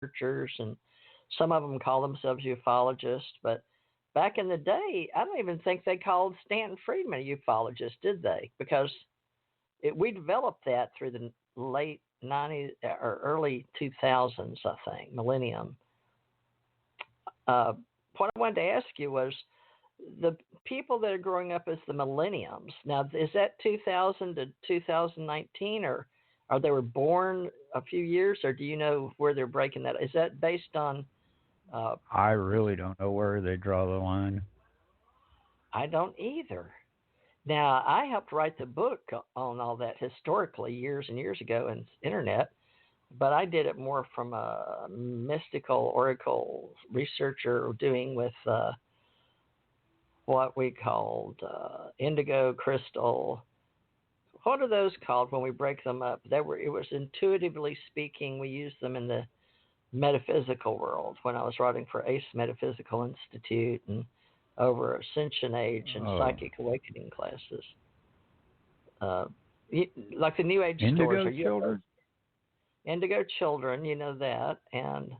researchers, and some of them call themselves ufologists. But back in the day, I don't even think they called Stanton Friedman a ufologist, did they? Because we developed that through the late 90s or early 2000s, I think, millennium. What I wanted to ask you was the people that are growing up as the millenniums. Now, is that 2000 to 2019, or they were born a few years, or do you know where they're breaking that? Is that based on? I really don't know where they draw the line. I don't either. Now, I helped write the book on all that historically years and years ago in internet, but I did it more from a mystical oracle researcher doing with what we called indigo crystal. What are those called when we break them up? It was intuitively speaking, we used them in the metaphysical world when I was writing for ACE Metaphysical Institute and over Ascension Age and Psychic Awakening classes. Like the New Age Indigo stores. children? Indigo children, you know that, and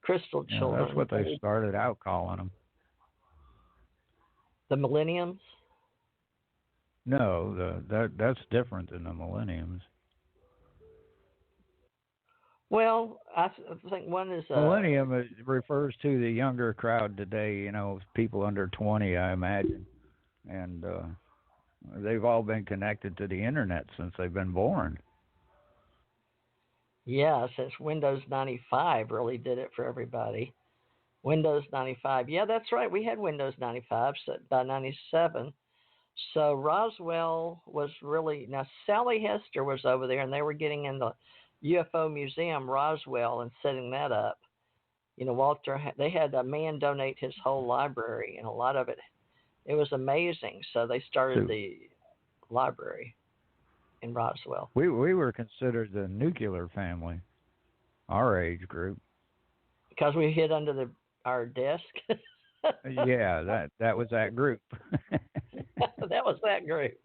crystal children. That's what they started out calling them. The millenniums? No, that's different than the millenniums. Well, I think one is... Millennium refers to the younger crowd today, people under 20, I imagine. And they've all been connected to the internet since they've been born. Yeah, since Windows 95 really did it for everybody. Windows 95. Yeah, that's right. We had Windows 95 by 97. So Roswell was really... Now, Sally Hester was over there, and they were getting in the UFO Museum, Roswell, and setting that up. Walter, they had a man donate his whole library, and a lot of it was amazing. So they started the library in Roswell. We were considered the nuclear family, our age group. Because we hid under our desk? Yeah, that was that group. That was that group.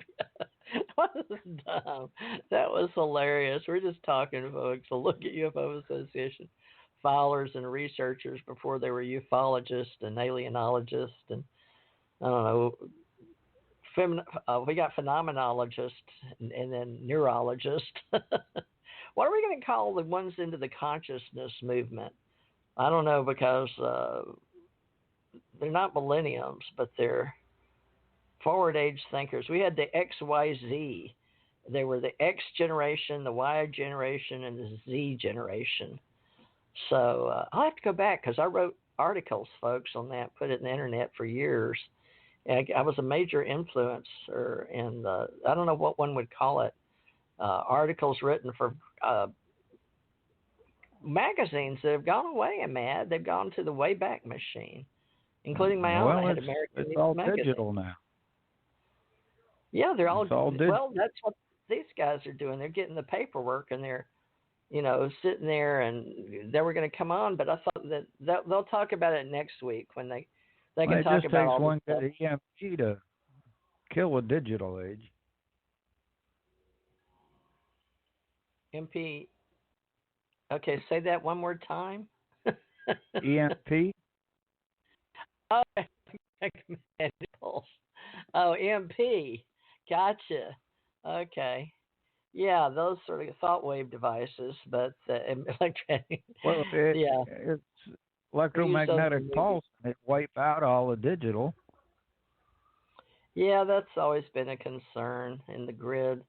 What is dumb? That was hilarious. We're just talking, folks. So look at UFO Association filers and researchers before they were ufologists and alienologists, and I don't know. We got phenomenologists and then neurologists. What are we going to call the ones into the consciousness movement? I don't know, because they're not millenniums, but they're forward age thinkers. We had the XYZ. They were the X generation, the Y generation, and the Z generation. So I'll have to go back because I wrote articles, folks, on that, put it in the internet for years. I was a major influencer in I don't know what one would call it, articles written for magazines that have gone away, Mad. They've gone to the Wayback Machine, including my own. I had American it's all magazine. Digital now. Yeah, they're all digital. Well, that's what these guys are doing. They're getting the paperwork, and they're, sitting there, and they were going to come on, but I thought that they'll talk about it next week when they can talk about all it just takes one EMP to kill a digital age. MP. Okay, say that one more time. EMP? Oh, oh, EMP. Gotcha. Okay. Yeah, those sort of thought wave devices, but electronic. Well, it's electromagnetic pulse. It wipe out all the digital. Yeah, that's always been a concern in the grid.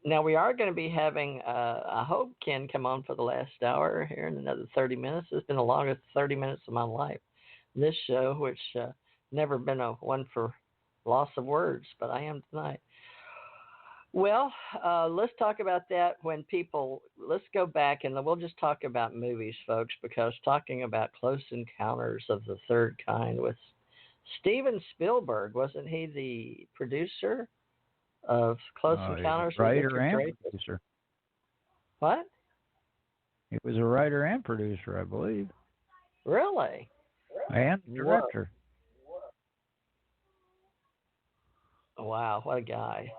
Now, we are going to be having, I hope, Ken come on for the last hour here in another 30 minutes. It's been the longest 30 minutes of my life, this show, which never been a one for loss of words, but I am tonight. Well, let's talk about that let's go back and we'll just talk about movies, folks, because talking about Close Encounters of the Third Kind with Steven Spielberg, wasn't he the producer of Close Encounters? Writer and producer. What? He was a writer and producer, I believe. Really? And director. Wow, what a guy.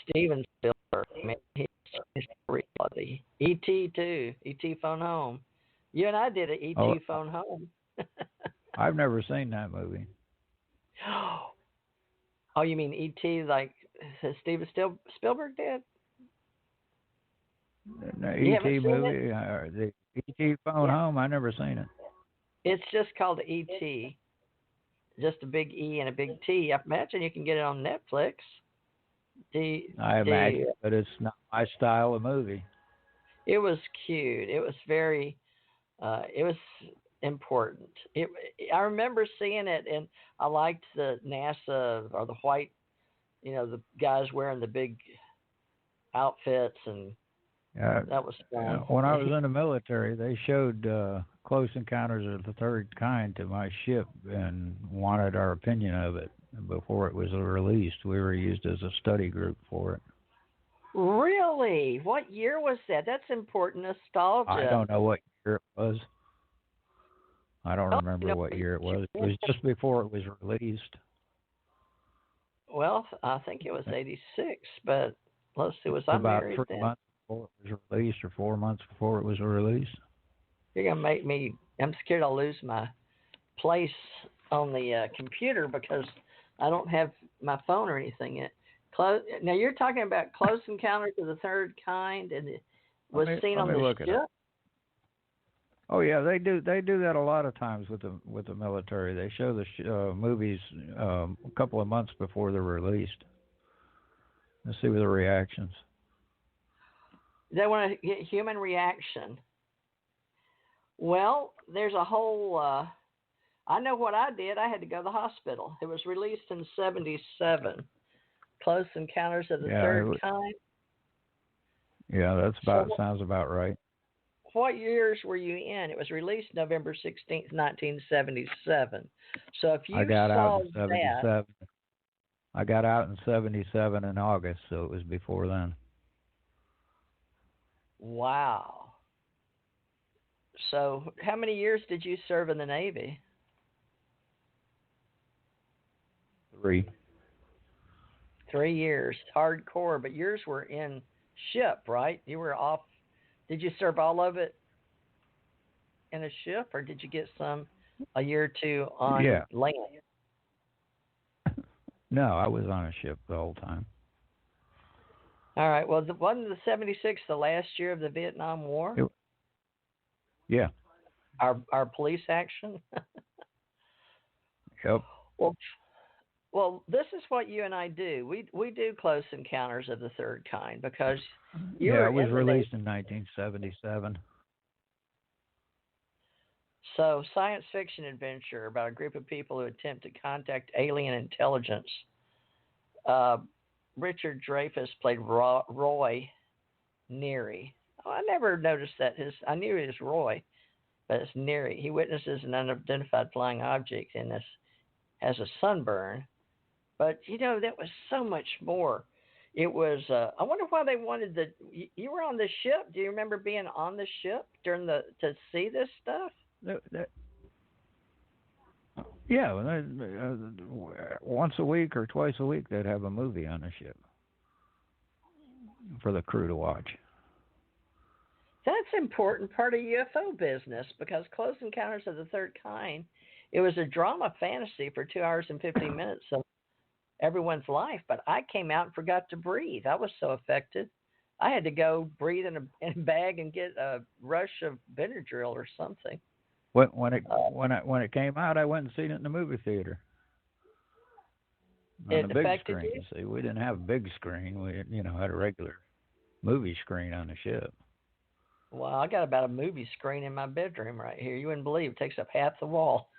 Steven Spielberg, man, he's changed reality. E.T. too. E.T. Phone Home. You and I did an Oh, ET phone home. I've never seen that movie. Oh, you mean ET like Steven Spielberg did? The You haven't ET seen it? movie, the ET phone Yeah. home. I never seen it. It's just called ET. Just a big E and a big T. I imagine you can get it on Netflix. I imagine, but it's not my style of movie. It was cute. It was very. It was important. I remember seeing it, and I liked the NASA or the white, the guys wearing the big outfits, and that was fun. When I was in the military, they showed Close Encounters of the Third Kind to my ship and wanted our opinion of it before it was released. We were used as a study group for it. Really? What year was that? That's important nostalgia. I don't know what year it was. I don't remember what year it was. It was just before it was released. Well, I think it was 86, but let's see, was I about married 3 then? months before it was released, or 4 months before it was released. You're going to make me, I'm scared I'll lose my place on the computer because I don't have my phone or anything in it. Now, you're talking about Close Encounters of the Third Kind, and it was seen on the ship? Oh yeah, they do that a lot of times with the military. They show the movies a couple of months before they're released. Let's see the reactions. They want to get human reaction. Well, there's a whole. I know what I did. I had to go to the hospital. It was released in '77. Close Encounters of the Third Kind. Yeah, sounds about right. What years were you in? It was released November 16th, 1977. So if you I got saw out in 77. I got out in 77 in August, so it was before then. Wow. So how many years did you serve in the Navy? 3. 3 years, hardcore, but yours were in ship, right? You were off. Did you serve all of it in a ship, or did you get some a year or two on land? No, I was on a ship the whole time. All right. Well, wasn't the 76 the last year of the Vietnam War? Yeah. Our police action? Yep. Well, this is what you and I do. We do Close Encounters of the Third Kind because it was released in 1977. So, science fiction adventure about a group of people who attempt to contact alien intelligence. Richard Dreyfuss played Roy Neary. Oh, I never noticed that. I knew it was Roy, but it's Neary. He witnesses an unidentified flying object and has a sunburn. But, that was so much more. It was, I wonder why they wanted you were on the ship. Do you remember being on the ship to see this stuff? Yeah, once a week or twice a week they'd have a movie on the ship for the crew to watch. That's an important part of UFO business because Close Encounters of the Third Kind, it was a drama fantasy for 2 hours and 15 minutes of everyone's life, but I came out and forgot to breathe. I was so affected. I had to go breathe in a bag and get a rush of Benadryl or something. When it came out, I went and seen it in the movie theater on a big screen. You? See, we didn't have a big screen. We had a regular movie screen on the ship. Well, I got about a movie screen in my bedroom right here. You wouldn't believe it takes up half the wall.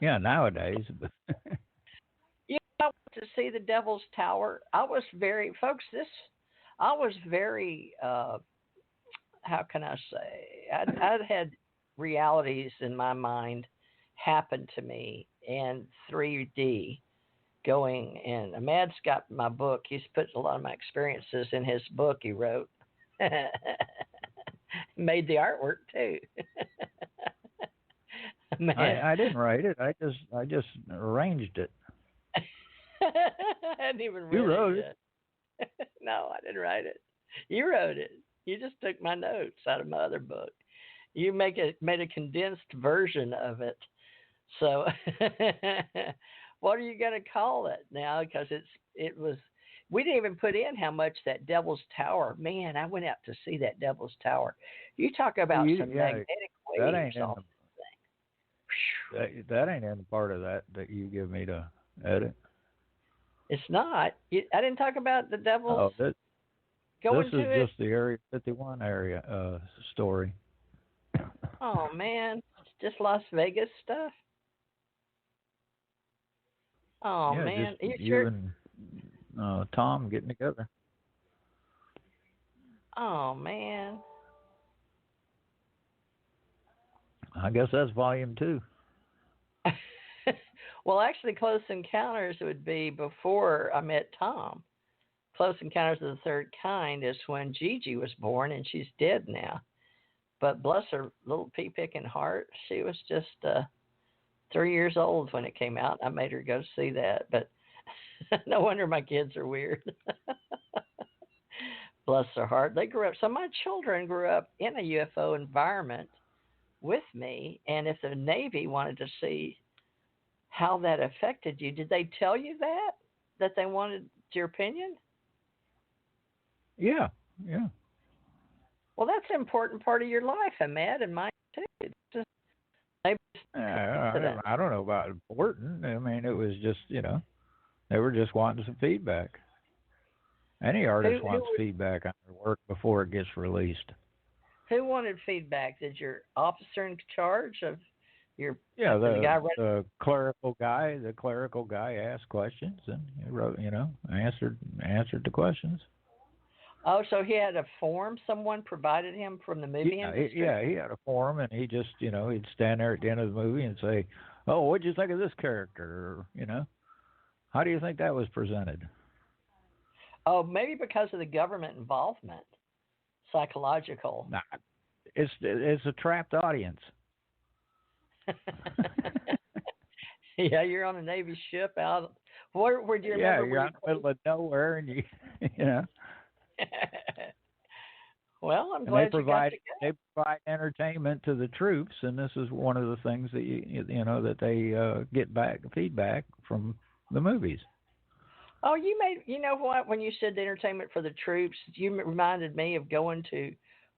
Yeah, nowadays. I went to see the Devil's Tower. I was very, how can I say? I'd had realities in my mind happen to me in 3D going in. Mad's got my book. He's put a lot of my experiences in his book he wrote. Made the artwork too. I didn't write it. I just arranged it. I hadn't even read it. You wrote it. No, I didn't write it. You wrote it. You just took my notes out of my other book. You made a condensed version of it. So, what are you going to call it now? Because it was. We didn't even put in how much that Devil's Tower. Man, I went out to see that Devil's Tower. You talk about some magnetic waves off this thing. That ain't in the part of that you give me to edit. It's not. I didn't talk about the Devil's. Oh, this is just the Area 51 area story. Oh man, it's just Las Vegas stuff. Oh yeah, man, just you sure? And Tom getting together. Oh man. I guess that's volume 2. Well, actually, Close Encounters would be before I met Tom. Close Encounters of the Third Kind is when Gigi was born, and she's dead now. But bless her little pea-picking heart, she was just 3 years old when it came out. I made her go see that, but no wonder my kids are weird. Bless their heart. They grew up. So my children grew up in a UFO environment with me, and if the Navy wanted to see how that affected you, did they tell you that they wanted your opinion? Yeah. Well, that's an important part of your life, Ahmed, and mine too. I don't know about important. I mean, it was just, they were just wanting some feedback. Any artist wants feedback on their work before it gets released. Who wanted feedback? Did your officer in charge of your the clerical guy? The clerical guy asked questions and he wrote, answered the questions. Oh, so he had a form someone provided him from the movie industry? Yeah, he had a form, and he just, he'd stand there at the end of the movie and say, "Oh, what'd you think of this character?" Or, how do you think that was presented? Oh, maybe because of the government involvement, psychological. Nah, it's a trapped audience. Yeah, you're on a Navy ship out. Where do you remember? Yeah, you're out in the middle of nowhere, and you. Well, I'm glad they provide entertainment to the troops, and this is one of the things that that they get back feedback from the movies. Oh, you know what? When you said the entertainment for the troops, you reminded me of going to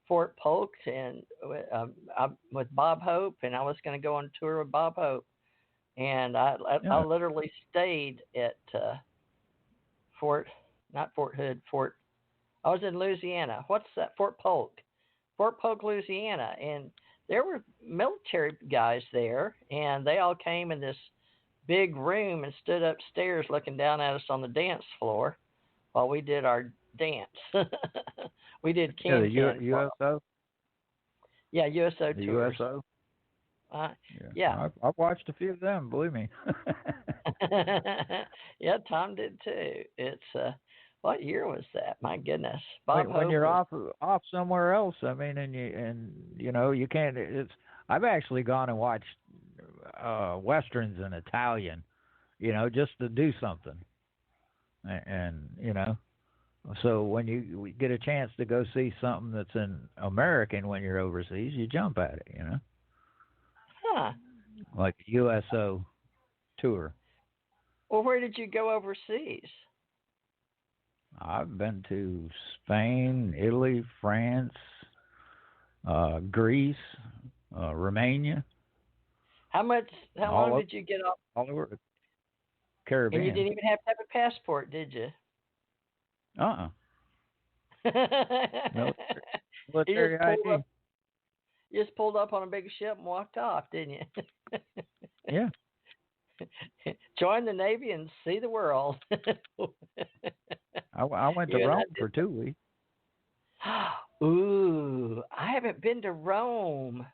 Fort Polk and with Bob Hope, and I was going to go on tour with Bob Hope, and I literally stayed at not Fort Hood, I was in Louisiana. What's that? Fort Polk, Louisiana. And there were military guys there, and they all came in this big room and stood upstairs looking down at us on the dance floor while we did our dance. We did the USO? Yeah, USO the tours. USO? Yeah. I've watched a few of them, believe me. Yeah, Tom did too. It's what year was that? My goodness. When you're off somewhere else, I mean, and you can't. I've actually gone and watched westerns in Italian, just to do something, and so when you get a chance to go see something that's in American when you're overseas, you jump at it, Huh. Like a USO tour. Well, where did you go overseas? I've been to Spain, Italy, France, Greece, Romania. How long did you get off? All over the Caribbean. And you didn't even have to have a passport, did you? No. Military ID. You just pulled up on a big ship and walked off, didn't you? Yeah. Join the Navy and see the world. I went to Rome for 2 weeks. Ooh, I haven't been to Rome.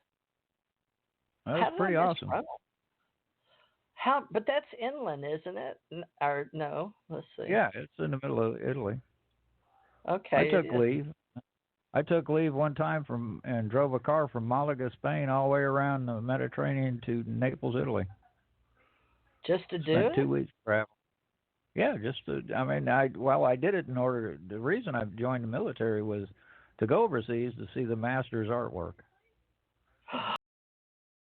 That's pretty awesome. But that's inland, isn't it? Or no? Let's see. Yeah, it's in the middle of Italy. Okay. I took leave one time and drove a car from Malaga, Spain, all the way around the Mediterranean to Naples, Italy. Just to do Spent it? 2 weeks travel. Yeah, I did it in order. The reason I joined the military was to go overseas to see the master's artwork.